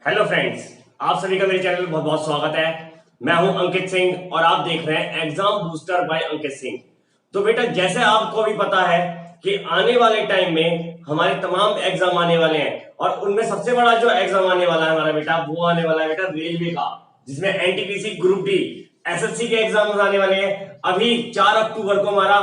Hello friends, आप सभी का मेरे चैनल में बहुत बहुत स्वागत है। मैं हूं अंकित सिंह और आप देख रहे हैं exam booster bye Ankit Singh. तो बेटा, जैसे आपको भी पता है कि आने वाले टाइम में हमारे तमाम एग्जाम आने वाले हैं और उनमें सबसे बड़ा जो एग्जाम आने वाला है हमारा बेटा, वो आने वाला है बेटा रेलवे का, जिसमें एनटीपीसी ग्रुप डी एसएससी के एग्जाम आने वाले हैं। अभी 4 अक्टूबर को हमारा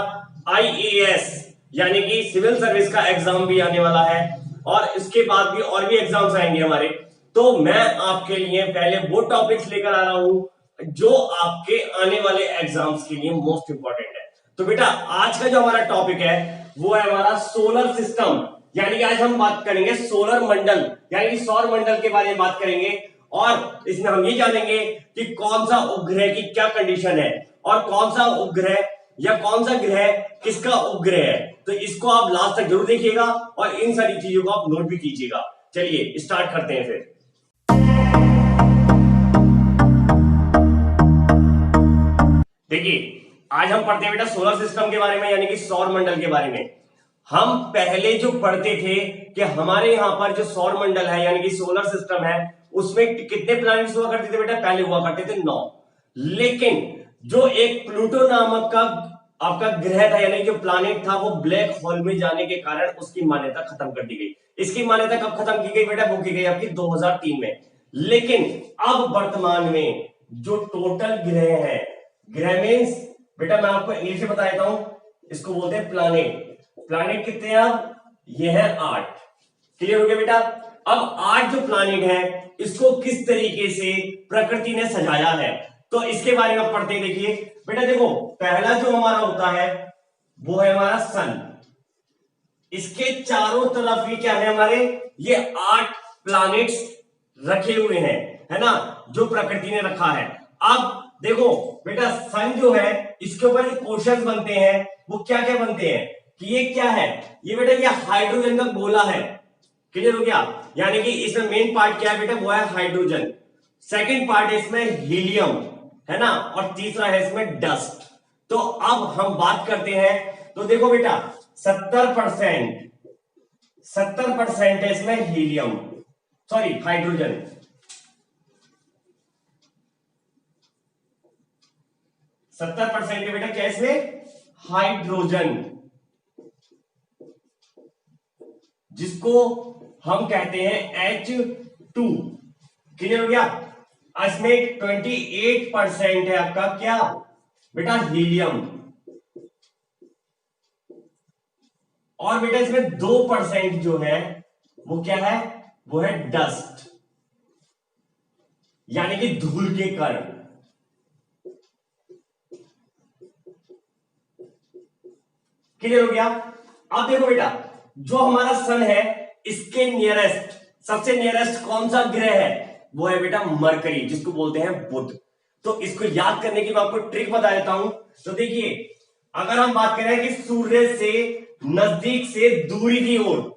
आईएएस यानी कि सिविल सर्विस का एग्जाम भी आने वाला है और इसके बाद भी और भी एग्जाम्स आएंगे हमारे। तो मैं आपके लिए पहले वो टॉपिक्स लेकर आ रहा हूं जो आपके आने वाले एग्जाम्स के लिए मोस्ट इंपॉर्टेंट है। तो बेटा, आज का जो हमारा टॉपिक है वो है हमारा सोलर सिस्टम, यानी कि आज हम बात करेंगे सोलर मंडल यानी कि सौर मंडल के बारे में बात करेंगे। और इसमें हम ये जानेंगे कि कौन सा उपग्रह की क्या कंडीशन है और कौन सा उपग्रह या कौन सा ग्रह किसका उपग्रह है। तो इसको आप लास्ट तक जरूर देखिएगा और इन सारी चीजों को आप नोट भी कीजिएगा। चलिए स्टार्ट करते हैं फिर। देखिए, आज हम पढ़ते हैं बेटा सोलर सिस्टम के बारे में यानी कि सौर मंडल के बारे में। हम पहले जो पढ़ते थे कि हमारे यहां पर जो सौर मंडल है यानी कि सोलर सिस्टम है उसमें कितने प्लैनेट्स हुआ करते थे बेटा? पहले हुआ करते थे 9। लेकिन जो एक प्लूटो नामक का आपका ग्रह था यानी जो प्लैनेट था वो ब्लैक होल में जाने के कारण उसकी मान्यता खत्म कर दी गई। इसकी मान्यता कब खत्म की गई बेटा? वो की गई आपकी 2003 में। लेकिन अब वर्तमान में जो टोटल ग्रह है, ग्रह मीन्स बेटा मैं आपको इंग्लिश में बता देता हूं, इसको बोलते हैं प्लैनेट। प्लैनेट कितने हैं अब? ये है 8। क्लियर हो गया बेटा? अब 8 जो प्लैनेट है इसको किस तरीके से प्रकृति ने सजाया है तो इसके बारे में पढ़ते हैं। देखिए बेटा, देखो पहला जो हमारा होता है वो है हमारा सन। इसके चारों तरफ ये क्या है हमारे? ये 8 प्लैनेट्स रखे हुए हैं, है ना, जो प्रकृति ने रखा है। अब देखो बेटा, सन जो है इसके ऊपर जो क्वेश्चन बनते हैं वो क्या क्या बनते हैं कि ये क्या है? ये बेटा ये हाइड्रोजन का गोला है। क्लियर हो गया? यानी कि इसमें मेन पार्ट क्या है बेटा? वो है हाइड्रोजन। सेकंड पार्ट है इसमें हीलियम, है ना, और तीसरा है इसमें डस्ट। तो अब हम बात करते हैं, तो देखो बेटा 70% है इसमें हीलियम, सॉरी हाइड्रोजन। 70% है बेटा क्या इसमें? हाइड्रोजन, जिसको हम कहते हैं H2। क्लियर हो गया? इसमें 28% है आपका क्या बेटा? हीलियम। और बेटा इसमें 2% जो है वो क्या है? वो है डस्ट, यानी कि धूल के कण। क्लियर हो गया? अब देखो बेटा, जो हमारा सन है इसके नियरेस्ट, सबसे नियरेस्ट कौन सा ग्रह है? वो है बेटा मरकरी, जिसको बोलते हैं बुध। तो इसको याद करने की मैं आपको ट्रिक बता देता हूं। तो देखिए, अगर हम बात करें कि सूर्य से नजदीक से दूरी की ओर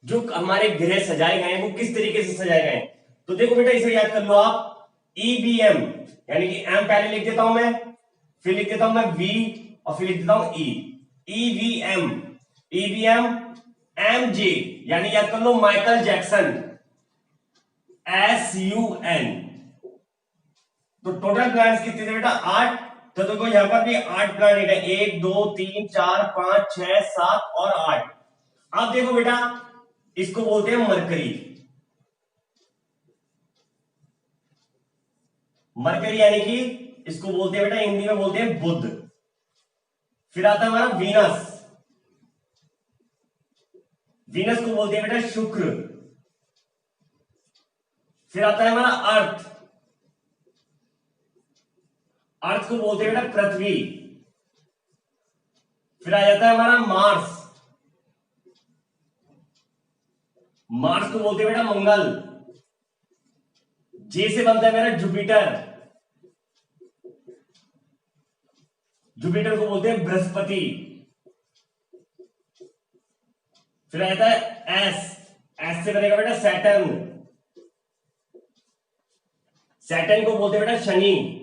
जो हमारे ग्रह सजाए गए हैं वो किस तरीके से सजाए गए हैं, तो देखो बेटा इसे याद कर लो आप। ईबीएम यानी कि एम पहले लिख देता हूं मैं, फिर लिख देता हूं मैं वी और फिर लिख देता हूं ई। ईवीएम, ईवीएम, एमजे यानी याद कर लो माइकल जैक्सन, SUN। तो टोटल प्लैनेट्स कितने थे बेटा? 8। तो देखो यहां पर भी 8 प्लैनेट है, 1 2 3 4 5 6 7 और 8। अब देखो बेटा, इसको बोलते हैं मरकरी। मरकरी यानी कि इसको बोलते हैं बेटा हिंदी में बोलते हैं बुध। फिर आता है हमारा वीनस। वीनस को बोलते हैं बेटा शुक्र। फिर आता है हमारा अर्थ। अर्थ को बोलते हैं बेटा पृथ्वी। फिर आ जाता है हमारा मार्स। मार्स को बोलते हैं बेटा मंगल। जे से बनता है मेरा जुपिटर। जुपिटर को बोलते हैं बृहस्पति। फिर आ जाता है एस। एस से बनेगा बेटा सैटर्न। सैटर्न को बोलते हैं बेटा शनि।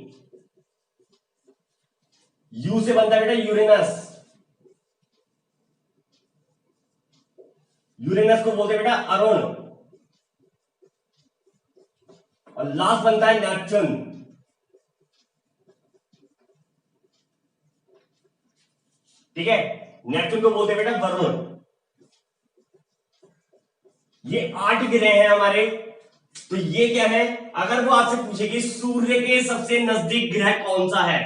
यू से बनता है बेटा यूरेनस। यूरेनस को बोलते हैं बेटा अरुण। और लास्ट बनता है नेपच्यून। ठीक है, नेपच्यून को बोलते हैं बेटा वरुण। ये 8 ग्रह हैं हमारे। तो ये क्या है, अगर वो आपसे पूछे कि सूर्य के सबसे नजदीक ग्रह कौन सा है,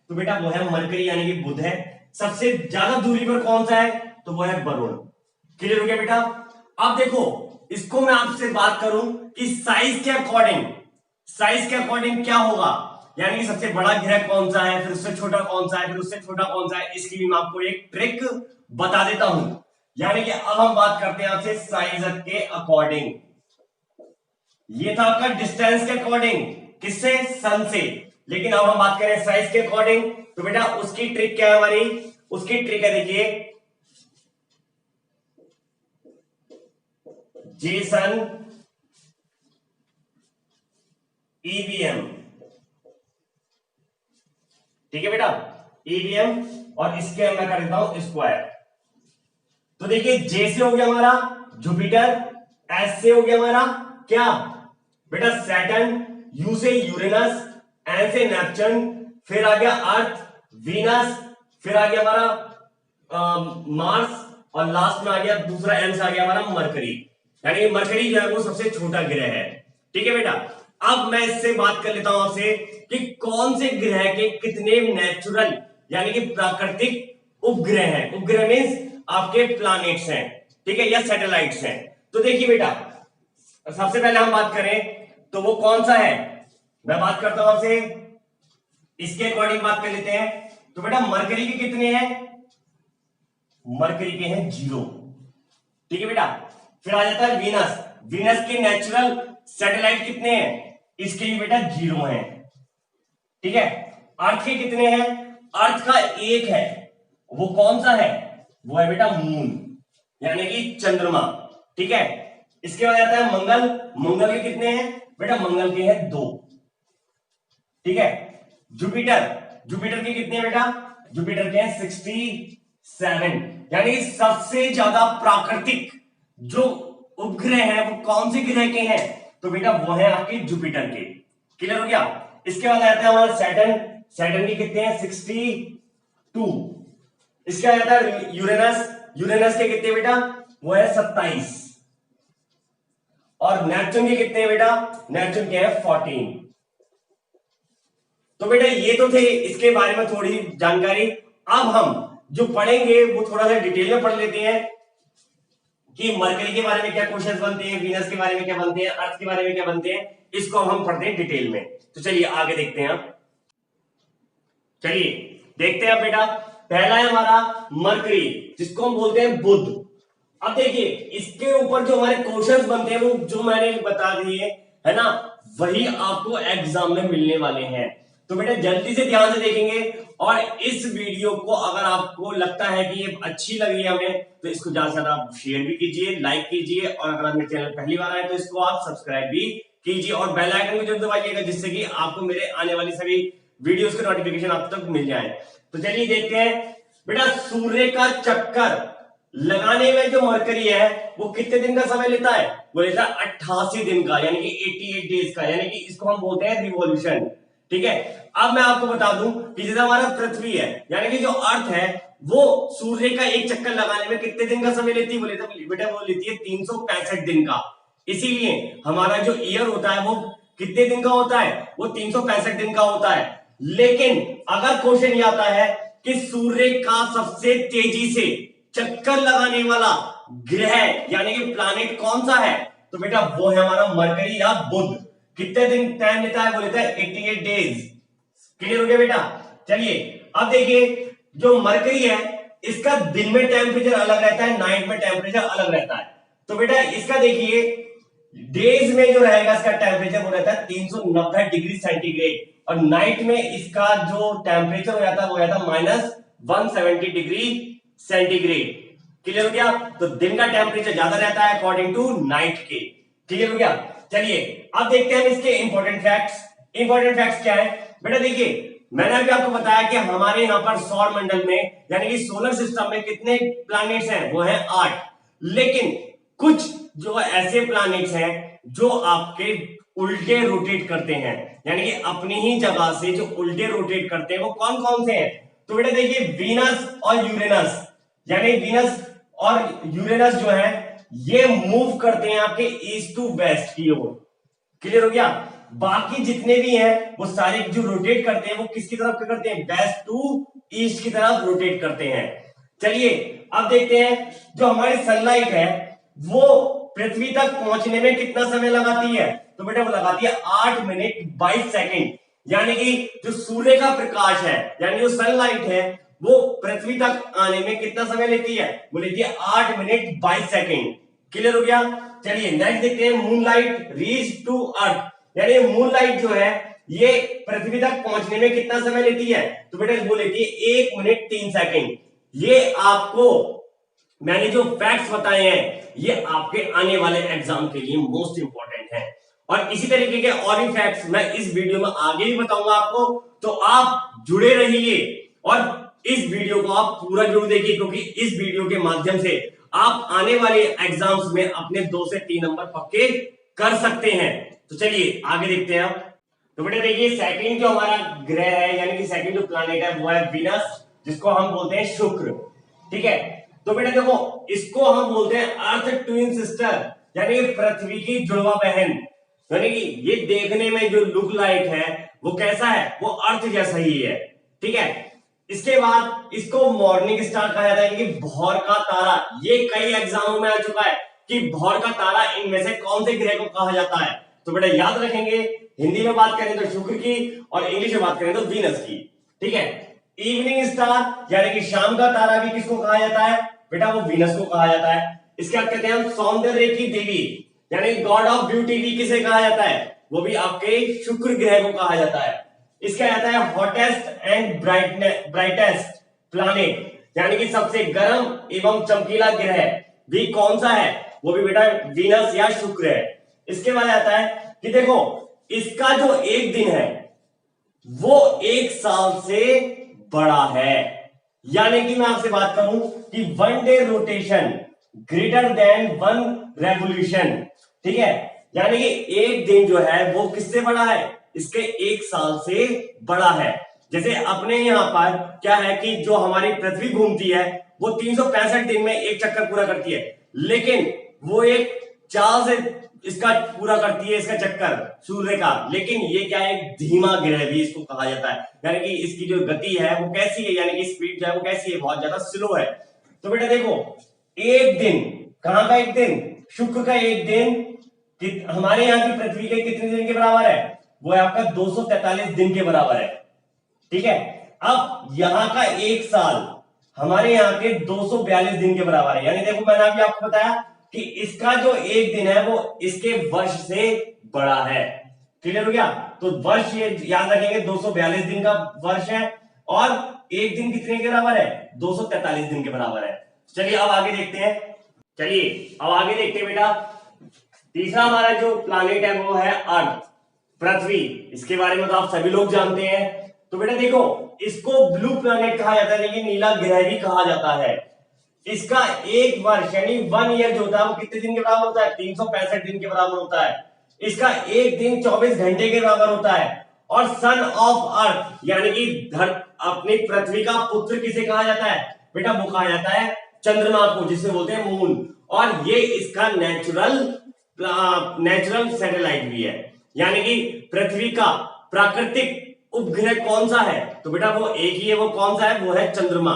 तो बेटा वो है मरकरी यानी कि बुध है। सबसे ज्यादा दूरी पर कौन सा है, तो वो है वरुण। क्लियर हो गया बेटा। अब देखो, इसको मैं आपसे बात करूं कि साइज के अकॉर्डिंग, साइज के अकॉर्डिंग क्या होगा, यानी कि सबसे बड़ा ग्रह कौन सा है, फिर उससे छोटा कौन सा है, फिर उससे छोटा कौन सा है, इसके लिए मैं आपको एक ट्रिक बता देता हूं। यानी कि अब हम बात करते हैं आपसे साइज के अकॉर्डिंग। ये था आपका डिस्टेंस के अकॉर्डिंग, किससे, सन से। लेकिन अब हम बात करें साइज के अकॉर्डिंग, तो बेटा उसकी ट्रिक क्या है हमारी, उसकी ट्रिक है देखिए, जेसन ईवीएम। ठीक है बेटा, ईवीएम, और इसके मैं कर देता हूं स्क्वायर। तो देखिए, जे से हो गया हमारा जुपिटर, एस से हो गया हमारा क्या बेटा सैटर्न, यू से यूरेनस, एन से नेपच्यून, फिर आ गया अर्थ, वीनस, फिर आ गया हमारा मार्स, और लास्ट में आ गया दूसरा एम से आ गया हमारा मरकरी। यानी मरकरी जो है वो सबसे छोटा ग्रह है। ठीक है बेटा, अब मैं इससे बात कर लेता हूं आपसे कि कौन से ग्रह के कितने नेचुरल यानी कि प्राकृतिक उपग्रह हैं। उपग्रह मींस आपके प्लैनेट्स हैं, ठीक है, या सैटेलाइट्स हैं। तो देखिए बेटा, सबसे पहले हम बात करें तो वो कौन सा है, मैं बात करता हूं आपसे, इसके अकॉर्डिंग बात कर लेते हैं। तो बेटा मरकरी के कितने हैं, मरकरी के हैं 0। ठीक है बेटा, फिर आ जाता है वीनस। वीनस के नेचुरल सैटेलाइट कितने हैं, इसके भी बेटा 0 हैं। ठीक है, अर्थ के कितने हैं, अर्थ का 1 है, वो कौन सा है, वो है बेटा मून यानी कि चंद्रमा। ठीक है, इसके बाद आता है मंगल। मंगल के कितने हैं बेटा, मंगल के हैं 2। ठीक है, जुपिटर, जुपिटर के कितने हैं बेटा, जुपिटर के हैं 67। यानी सबसे ज्यादा प्राकृतिक जो उपग्रह है वो कौन से ग्रह के हैं, तो बेटा वो है आपके जुपिटर के। क्लियर हो गया। इसके बाद आता है हमारा सैटर्न। सैटर्न के कितने हैं 62। इसके बाद आता है यूरेनस। यूरेनस के कितने बेटा, वो है 27। और नेपच्यून के कितने हैं बेटा, नेपच्यून के हैं 14। तो बेटा ये तो थे इसके बारे में थोड़ी जानकारी। अब हम जो पढ़ेंगे वो थोड़ा सा डिटेल में पढ़ लेते हैं कि मरकरी के बारे में क्या क्वेश्चंस बनते हैं, वीनस के बारे में क्या बनते हैं, अर्थ के बारे में क्या बनते हैं, इसको हम पढ़ते हैं डिटेल में। तो चलिए आगे देखते हैं। चलिए देखते हैं बेटा, पहला है हमारा मरकरी, जिसको हम बोलते हैं बुध। अब देखिए इसके ऊपर जो हमारे क्वेश्चंस बनते हैं वो जो मैंने बता दिए है ना, वही आपको एग्जाम में मिलने वाले हैं। तो बेटा जल्दी से ध्यान से देखेंगे, और इस वीडियो को अगर आपको लगता है कि ये अच्छी लगी है हमें, तो इसको ज्यादा से ज्यादा आप शेयर भी कीजिए, लाइक कीजिए, और अगर आप मेरे चैनल पहली बार आए तो इसको आप सब्सक्राइब भी कीजिए, और बेल आइकन को जरूर दबाइएगा, जिससे कि आपको मेरे आने वाली सभी वीडियोस के नोटिफिकेशन आप तक मिल जाए। तो चलिए देखते हैं बेटा, सूर्य का चक्कर लगाने में जो मरकरी है वो कितने दिन का समय लेता है, वो लेता है 88 दिन का, यानी कि 88 डेज का, यानी कि इसको हम बोलते हैं रिवॉल्यूशन। ठीक है, अब मैं आपको बता दूं कि जैसे हमारा पृथ्वी है यानी कि जो अर्थ है वो सूर्य का एक चक्कर लगाने में कितने दिन का समय लेती है, बेटा वो लेती है 365 दिन का। इसीलिए हमारा जो ईयर होता है वो कितने दिन का होता है, वो 365 दिन का होता है। लेकिन अगर क्वेश्चन ये आता है कि सूर्य का सबसे तेजी से चक्कर लगाने वाला ग्रह यानी कि प्लैनेट कौन सा है, तो बेटा वो है हमारा मरकरी या बुध। कितने दिन टाइम लेता है, वो लेता है 88 डेज। क्लियर हो गया बेटा। चलिए अब देखिए, जो मरकरी है इसका दिन में टेम्परेचर अलग रहता है, नाइट में टेम्परेचर अलग रहता है। तो बेटा इसका देखिए डेज में जो रहेगा इसका टेम्परेचर वो रहता है 390 डिग्री सेंटीग्रेड, और नाइट में इसका जो टेम्परेचर हो जाता है वो रहता है -170 डिग्री सेंटीग्रेड। क्लियर हो गया। तो दिन का टेम्परेचर ज्यादा रहता है अकॉर्डिंग टू नाइट के। क्लियर हो गया। चलिए अब देखते हैं इसके इंपॉर्टेंट फैक्ट्स। इंपॉर्टेंट फैक्ट्स क्या है बेटा, देखिए मैंने अभी आपको बताया कि हमारे यहां पर सौर मंडल में यानी कि सोलर सिस्टम में कितने प्लैनेट्स हैं, वो है 8। लेकिन कुछ जो ऐसे प्लैनेट्स हैं जो आपके उल्टे रोटेट करते हैं, यानी कि अपनी ही जगह से जो उल्टे रोटेट करते हैं वो कौन कौन से हैं? तो बेटा देखिए वीनस और यूरेनस, यानी वीनस और यूरेनस जो है ये मूव करते हैं आपके ईस्ट टू वेस्ट की ओर। क्लियर हो गया? बाकी जितने भी हैं वो सारे जो रोटेट करते हैं वो किसकी तरफ करते हैं? वेस्ट टू ईस्ट की तरफ रोटेट करते हैं। चलिए अब देखते हैं जो हमारी सनलाइट है वो पृथ्वी तक पहुंचने में कितना समय लगाती है? तो बेटा वो लगाती है 8 मिनट 22 सेकंड, यानी कि जो सूर्य का प्रकाश है यानी जो सनलाइट है वो पृथ्वी तक आने में कितना समय लेती है? वो लेती है 8 मिनट 22 सेकंड। क्लियर हो गया? चलिए नेक्स्ट देखते हैं मूनलाइट रीच टू अर्थ, यानी मूनलाइट जो है ये पृथ्वी तक पहुंचने में कितना समय लेती है? तो बेटा वो लेती है 1 मिनट 3 सेकंड। ये आपको मैंने जो फैक्ट्स बताए हैं ये आपके आने वाले एग्जाम के लिए मोस्ट इंपॉर्टेंट है, और इसी तरीके के और भी फैक्ट्स मैं इस वीडियो में आगे भी बताऊंगा आपको, तो आप जुड़े रहिए और इस वीडियो को आप पूरा जरूर देखिए, क्योंकि इस वीडियो के माध्यम से आप आने वाले एग्जाम्स में अपने 2 से 3 नंबर पक्के कर सकते हैं। तो चलिए आगे देखते हैं आप। तो बेटा देखिए सेकंड जो हमारा ग्रह है यानी कि सेकंड जो प्लैनेट है वो है वीनस, जिसको हम बोलते हैं शुक्र। ठीक है, तो बेटा देखो इसको हम बोलते हैं अर्थ ट्विन सिस्टर, यानी पृथ्वी की जुड़वा बहन, यानी कि ये देखने में जो लुक लाइक है वो कैसा है? वो अर्थ जैसा ही है। ठीक है, इसके बाद इसको मॉर्निंग स्टार कहा जाता है, यानी कि भौर का तारा। ये कई एग्जामों में आ चुका है कि भौर का तारा इनमें से कौन से ग्रह को कहा जाता है? तो बेटा याद रखेंगे, हिंदी में बात करें तो शुक्र की और इंग्लिश में बात करें तो वीनस की। ठीक है, इवनिंग स्टार यानी कि शाम का तारा भी किसको कहा जाता है? बेटा वो वीनस को कहा जाता है। इसके बाद कहते हैं हम सौंदर्य की देवी यानी गॉड ऑफ ब्यूटी भी किसे कहा जाता है? वो भी आपके शुक्र ग्रह को कहा जाता है। इसका आता है हॉटेस्ट एंड ब्राइटेस्ट प्लैनेट, यानी कि सबसे गर्म एवं चमकीला ग्रह भी कौन सा है? वो भी बेटा वीनस या शुक्र है। इसके बाद आता है कि देखो इसका जो एक दिन है वो 1 साल से बड़ा है, यानी कि मैं आपसे बात करूं कि 1 day rotation greater than 1 revolution. ठीक है, यानी कि एक दिन जो है वो किससे बड़ा है? इसके 1 साल से बड़ा है। जैसे अपने यहां पर क्या है कि जो हमारी पृथ्वी घूमती है वो 365 दिन में एक चक्कर पूरा करती है, लेकिन वो एक चाल से इसका पूरा करती है इसका चक्कर सूर्य का। लेकिन ये क्या है? एक धीमा ग्रह भी इसको कहा जाता है, यानी कि इसकी जो गति है वो कैसी है, यानी कि स्पीड जो है वो कैसी है? बहुत ज्यादा स्लो है। तो बेटा देखो एक दिन, कहां का एक दिन? शुक्र का एक दिन हमारे यहाँ की पृथ्वी के कितने दिन के बराबर है? वो है आपका 243 दिन के बराबर है। ठीक है, अब यहाँ का 1 साल हमारे यहाँ के 242 दिन के बराबर है, यानी देखो मैंने अभी आपको बताया कि इसका जो एक दिन है वो इसके वर्ष से बड़ा है। क्लियर हो गया? तो वर्ष ये याद रखेंगे 242 दिन का वर्ष है और एक दिन कितने के बराबर है? 243 दिन के बराबर है। चलिए अब आगे देखते हैं। चलिए अब आगे देखते हैं बेटा, तीसरा हमारा जो प्लैनेट है वो है अर्थ, पृथ्वी। इसके बारे में तो आप सभी लोग जानते हैं। तो बेटा देखो इसको ब्लू प्लैनेट कहा जाता है, लेकिन नीला ग्रह भी कहा जाता है। इसका एक वर्ष यानी 1 ईयर जो होता है वो कितने दिन के बराबर होता है? 365 दिन के बराबर होता है। इसका एक दिन 24 घंटे के बराबर होता है। और सन ऑफ अर्थ यानी कि अपनी पृथ्वी का पुत्र किसे कहा जाता है? बेटा वो कहा जाता है चंद्रमा को, जिसे बोलते हैं मून। और ये इसका नेचुरल सैटेलाइट भी है, यानी कि पृथ्वी का प्राकृतिक उपग्रह कौन सा है? तो बेटा वो एक ही है, वो कौन सा है? वो है चंद्रमा।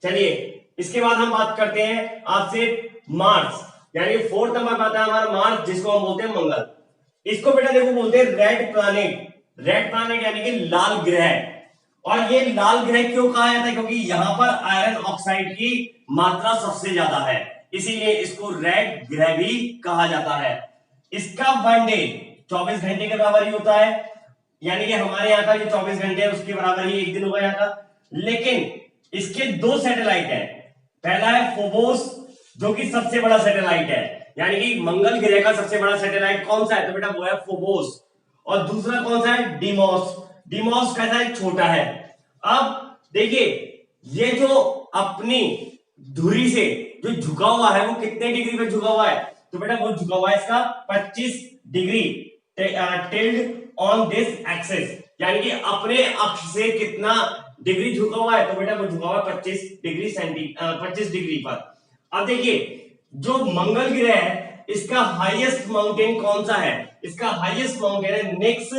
चलिए इसके बाद हम बात करते हैं आपसे मार्स, यानी 4th नंबर पर आता है हमारा मार्स, जिसको हम बोलते हैं मंगल। इसको बेटा देखो बोलते हैं रेड प्लैनेट। रेड प्लैनेट यानी कि लाल ग्रह। और ये लाल ग्रह क्यों कहा जाता है? क्योंकि यहां पर आयरन ऑक्साइड की मात्रा सबसे ज्यादा है, इसीलिए इसको रेड ग्रह भी कहा जाता है। इसका 1 डे 24 घंटे के बराबर ही होता है, यानी कि हमारे यहाँ का जो 24 घंटे है उसके बराबर ही एक दिन होगा यहाँ का। लेकिन इसके 2 सैटेलाइट है। पहला है फोबोस जो कि सबसे बड़ा सैटेलाइट है, यानी कि मंगल ग्रह का सबसे बड़ा सैटेलाइट कौन सा है? तो बेटा वो है फोबोस। और दूसरा कौन सा है? डिमोस। डिमोस कैसा है? छोटा है। अब देखिए ये जो अपनी धुरी से जो झुका हुआ है वो कितने डिग्री पे झुका हुआ है? तो बेटा वो झुका हुआ है इसका 25 degree. Tilde on this axis, यानी कि अपने अक्ष से कितना डिग्री झुका हुआ है, तो बेटा वो झुका हुआ है 25 डिग्री पर। अब देखिए जो मंगल ग्रह है इसका हाईएस्ट माउंटेन कौन सा है, इसका हाईएस्ट माउंटेन है निक्स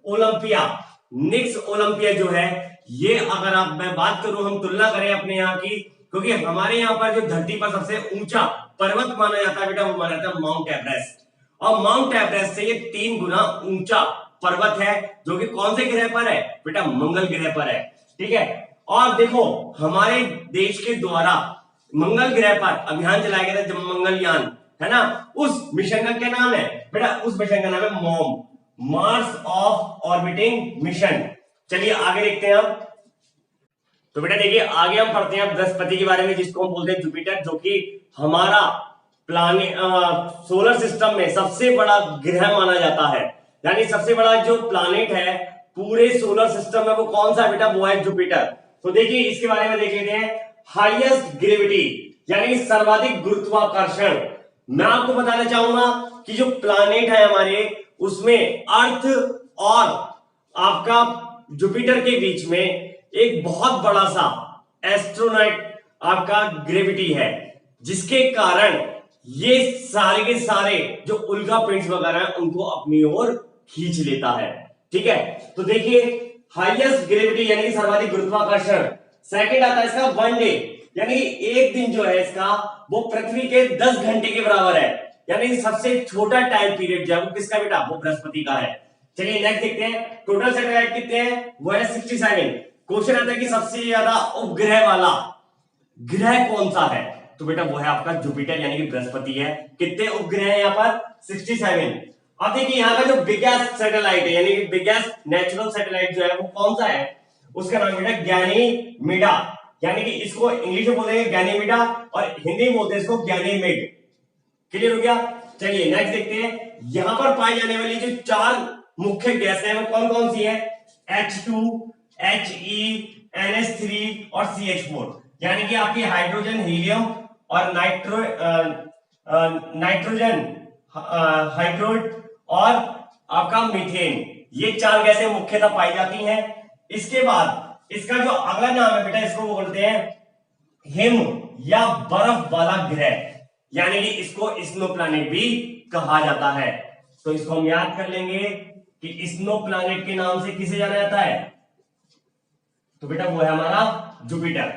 ओलंपिया। निक्स ओलंपिया जो है ये, अगर आप मैं बात करूं, हम तुलना करें अपने यहाँ की, क्योंकि हमारे यहाँ पर जो धरती पर सबसे ऊंचा पर्वत माना जाता है बेटा वो माना जाता है माउंट एवरेस्ट, और माउंट एवरेस्ट से ये 3 गुना ऊंचा पर्वत है, जो कि कौन से ग्रह पर है बेटा, मंगल ग्रह पर है। ठीक है, और देखो हमारे देश के द्वारा मंगल ग्रह पर अभियान चलाया गया था जब मंगलयान, है ना, उस मिशन का क्या नाम है बेटा, उस मिशन का नाम है mom, Mars of orbiting mission. चलिए आगे देखते हैं हम। तो बेटा देखिए आगे हम पढ़ते हैं बृहस्पति के बारे में, जिसको हम बोलते हैं जुपिटर, जो कि हमारा प्लानेट सोलर सिस्टम में सबसे बड़ा ग्रह माना जाता है। यानी सबसे बड़ा जो प्लानेट है पूरे सोलर सिस्टम में वो कौन सा बेटा, वो है जुपिटर। तो देखिए इसके बारे में देख लेते हैं। हाईएस्ट ग्रेविटी यानी सर्वाधिक गुरुत्वाकर्षण। मैं आपको बताना चाहूंगा कि जो प्लानेट है हमारे उसमें अर्थ और आपका जुपिटर के बीच में एक बहुत बड़ा सा एस्ट्रोनॉट आपका ग्रेविटी है, जिसके कारण ये सारे के सारे जो उल्का पिंड्स वगैरह हैं उनको अपनी ओर खींच लेता है। ठीक है, तो देखिए हाईएस्ट ग्रेविटी यानी कि सर्वाधिक गुरुत्वाकर्षण। सेकंड आता है इसका 1 डे, यानी एक दिन जो है इसका वो पृथ्वी के 10 घंटे के बराबर है। यानी सबसे छोटा टाइम पीरियड जो है वो किसका बेटा, वो बृहस्पति का है। चलिए नेक्स्ट देखते हैं, टोटल सैटेलाइट कितने हैं, वो है 67। क्वेश्चन आता है कि सबसे ज्यादा उपग्रह वाला ग्रह कौन सा है, तो बेटा वो है आपका जुपिटर यानी कि बृहस्पति है। कितने उपग्रह हैं यहाँ पर, 67। अब देखिए यहाँ का जो बिगेस्ट सैटेलाइट है यानी कि बिगेस्ट नेचुरल सैटेलाइट जो है वो कौन सा है, उसका नाम बेटा गैनीमेड, यानी कि इसको इंग्लिश में बोलेंगे गैनीमेड और हिंदी में बोलते हैं इसको गैनीमेड। क्लियर हो गया। चलिए नेक्स्ट देखते हैं, यहां पर पाई जाने वाली जो 4 मुख्य गैस है वो कौन कौन सी है, H2, He, NH3 और CH4, यानी कि आपकी हाइड्रोजन, हीलियम और नाइट्रोजन हाइड्रोड और आपका मीथेन, ये 4 गैसें मुख्यतः पाई जाती हैं। इसके बाद इसका जो अगला नाम है बेटा इसको वो बोलते हैं हिम या बर्फ वाला ग्रह, यानी कि इसको स्नो प्लैनेट भी कहा जाता है। तो इसको हम याद कर लेंगे कि स्नो प्लैनेट के नाम से किसे जाना जाता है, तो बेटा वो है हमारा जुपिटर।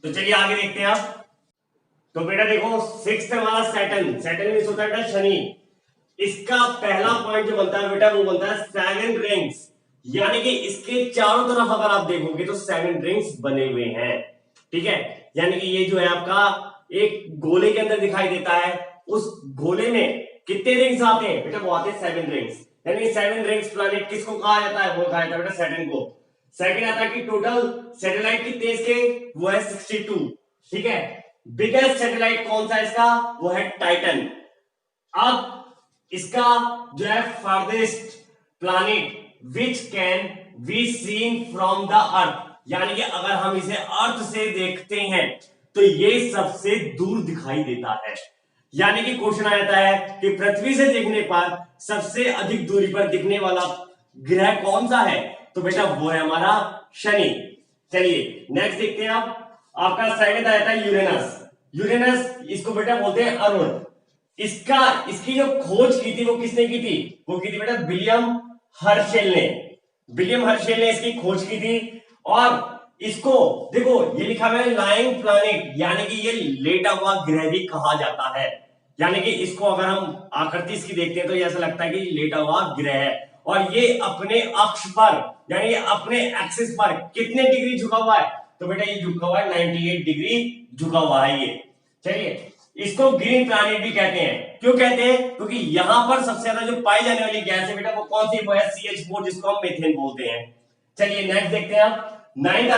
तो चलिए आगे देखते हैं आप। तो बेटा देखो 6th हमारा सैटर्न, सैटर्न में होता है बेटा शनि। इसका पहला पॉइंट जो बनता है बेटा वो बनता है 7 रिंग्स, यानी कि इसके चारों तरफ अगर आप देखोगे तो 7 रिंग्स बने हुए हैं। ठीक है, यानी कि ये जो है आपका एक गोले के अंदर दिखाई देता है, उस गोले में कितने रिंग्स आते हैं बेटा, वो आते हैं 7 रिंग्स। यानी 7 रिंग्स प्लैनेट किसको कहा जाता है, वो कहा जाता है बेटा सैटर्न को। सेकंड आता है कि टोटल सैटेलाइट कितने इसके, वो है 62। ठीक है, बिगेस्ट सैटेलाइट कौन सा इसका, वो है टाइटन। अब इसका जो है farthest planet which can be seen from the earth, यानी कि अगर हम इसे अर्थ से देखते हैं तो ये सबसे दूर दिखाई देता है। यानी कि क्वेश्चन आ जाता है कि पृथ्वी से देखने पर सबसे अधिक दूरी पर दिखने वाला ग्रह कौन सा है, तो बेटा वो है हमारा शनि। चलिए नेक्स्ट देखते हैं आप। आपका सेकंड आया था यूरेनस। यूरेनस इसको बेटा बोलते हैं अरुण। इसकी जो खोज की थी वो किसने की थी, वो की थी बेटा विलियम हर्शेल ने। विलियम हर्शेल ने इसकी खोज की थी। और इसको देखो ये लिखा हुआ है लाइंग प्लैनेट, यानी कि ये लेटा हुआ ग्रह भी कहा जाता है। यानी कि इसको अगर हम आकृति इसकी देखते हैं तो ऐसा लगता है कि लेटा हुआ ग्रह है, और ये अपने अक्ष पर यानी अपने एक्सिस पर कितने डिग्री झुका हुआ है, तो बेटा ये झुका हुआ है 98 डिग्री झुका हुआ है ये। चलिए इसको ग्रीन प्लैनेट भी कहते हैं। क्यों कहते हैं, क्योंकि यहां पर सबसे ज्यादा जो पाई जाने वाली गैस है बेटा वो कौन सी, वो है CH4 जिसको हम मीथेन बोलते हैं। चलिए नेक्स्ट देखते हैं आप। 8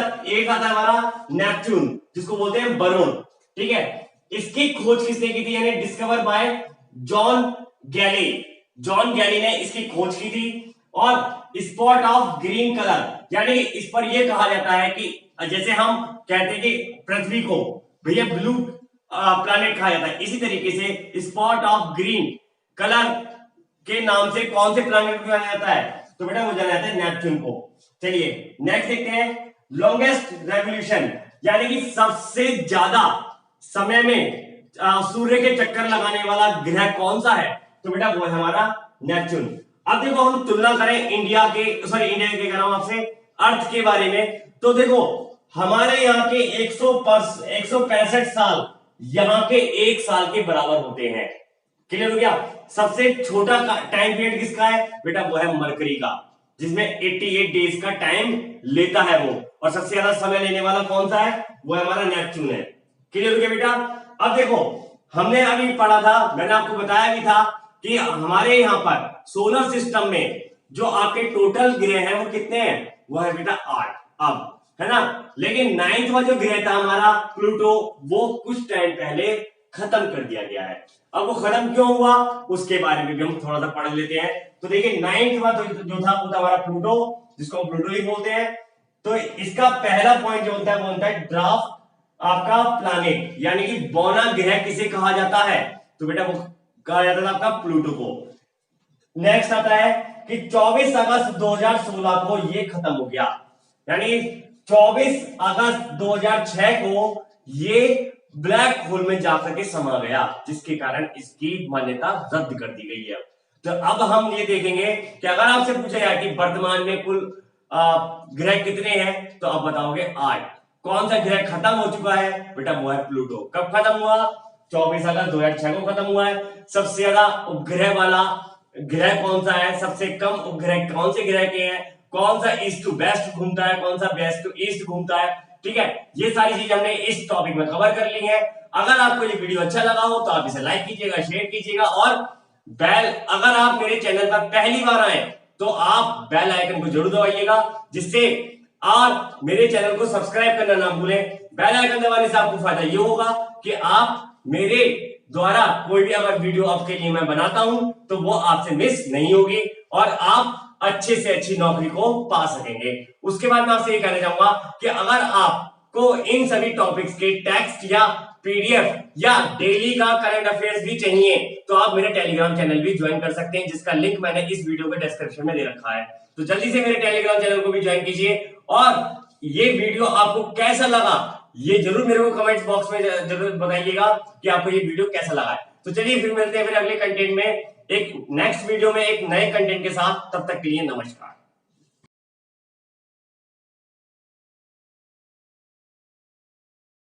आता है हमारा नेपच्यून, जिसको बोलते हैं वरुण। ठीक है, इसकी खोज किसने की थी, यानी discover by John Galle. John Galle ने इसकी खोज की थी। और स्पॉट ऑफ ग्रीन कलर, यानी इस पर यह कहा जाता है कि जैसे हम कहते हैं कि पृथ्वी को भैया ब्लू प्लैनेट कहा जाता है, इसी तरीके से स्पॉट ऑफ ग्रीन कलर के नाम से कौन से प्लैनेट को जाना जाता है? तो बेटा वो जाना जाता है नेपच्यून को। चलिए नेक्स्ट देखते हैं, लॉन्गेस्ट रेवोल्यूशन यानी कि सबसे ज्यादा समय में सूर्य के चक्कर लगाने वाला ग्रह कौन सा है? तो बेटा वो है हमारा नेपच्यून। अब देखो हम तुलना करें इंडिया के कह रहा हूं आपसे अर्थ के बारे में, तो देखो हमारे यहाँ के 165 साल यहाँ के एक साल के बराबर होते हैं। क्लियर हो गया? सबसे छोटा टाइम पीरियड किसका है? बेटा वो है मरकरी का, जिसमें 88 डेज का टाइम लेता है वो। और सबसे ज्यादा समय लेने वाला कौन सा है? वो हमारा नेपच्यून है। क्लियर हो गया बेटा? अब देखो हमने अभी पढ़ा था, मैंने आपको बताया भी था कि हमारे यहाँ पर सोलर सिस्टम में जो आपके टोटल ग्रह हैं वो कितने हैं? वो है बेटा 8 अब, है ना। लेकिन 9वां जो ग्रह था हमारा प्लूटो, वो कुछ टाइम पहले खत्म कर दिया गया है। अब वो खत्म क्यों हुआ उसके बारे में भी हम थोड़ा सा पढ़ लेते हैं। तो देखिए 9वां जो था वो था हमारा प्लूटो, जिसको हम प्लूटो ही बोलते हैं। तो इसका पहला पॉइंट जो होता है वो होता है ड्वार्फ आपका प्लैनेट, यानी कि बौना ग्रह किसे कहा जाता है? तो बेटा वो कहा जाता था आपका प्लूटो को। नेक्स्ट आता है कि 24 अगस्त 2016 को ये खत्म हो गया, यानी 24 अगस्त 2006 को ये ब्लैक होल में जाकर के समा गया, जिसके कारण इसकी मान्यता रद्द कर दी गई है। तो अब हम ये देखेंगे कि अगर आपसे पूछा जाए कि वर्तमान में कुल ग्रह कितने हैं, तो आप बताओगे 8। कौन सा ग्रह खत्म हो चुका है? बेटा वो है प्लूटो। कब खत्म हुआ? 24 अगस्त 2006 को खत्म हुआ है। सबसे ज्यादा उपग्रह वाला ग्रह कौन सा है? सबसे कम उपग्रह कौन से ग्रह के हैं? कौन सा ईस्ट टू वेस्ट घूमता है? कौन सा वेस्ट टू ईस्ट घूमता है? ठीक है, ये सारी चीज हमने इस टॉपिक में कवर कर ली है। अगर आपको ये वीडियो अच्छा लगा हो तो आप इसे लाइक कीजिएगा, शेयर कीजिएगा, और अगर आप मेरे चैनल पर पहली बार आए तो आप बेल आइकन को जरूर दबाइएगा, जिससे आप मेरे चैनल को सब्सक्राइब करना ना भूलें। बेल आइकन दबाने से आपको फायदा ये होगा कि आप मेरे द्वारा कोई भी अगर वीडियो आपके लिए मैं बनाता हूं तो वो आपसे मिस नहीं होगी और आप अच्छे से अच्छी नौकरी को पा सकेंगे। उसके बाद मैं आपसे ये कहना चाहूंगा कि अगर आपको इन सभी टॉपिक्स के टेक्स्ट या पीडीएफ या डेली का करंट अफेयर्स भी चाहिए तो आप मेरे टेलीग्राम चैनल भी ज्वाइन कर सकते हैं, जिसका लिंक मैंने इस वीडियो के डिस्क्रिप्शन में दे रखा है। तो जल्दी से मेरे टेलीग्राम चैनल को भी ज्वाइन कीजिए। और ये वीडियो आपको कैसा लगा ये जरूर मेरे को कमेंट्स बॉक्स में जरूर बताइएगा कि आपको ये वीडियो कैसा लगा है। तो चलिए फिर मिलते हैं फिर अगले कंटेंट में, एक नेक्स्ट वीडियो में एक नए कंटेंट के साथ। तब तक के लिए नमस्कार।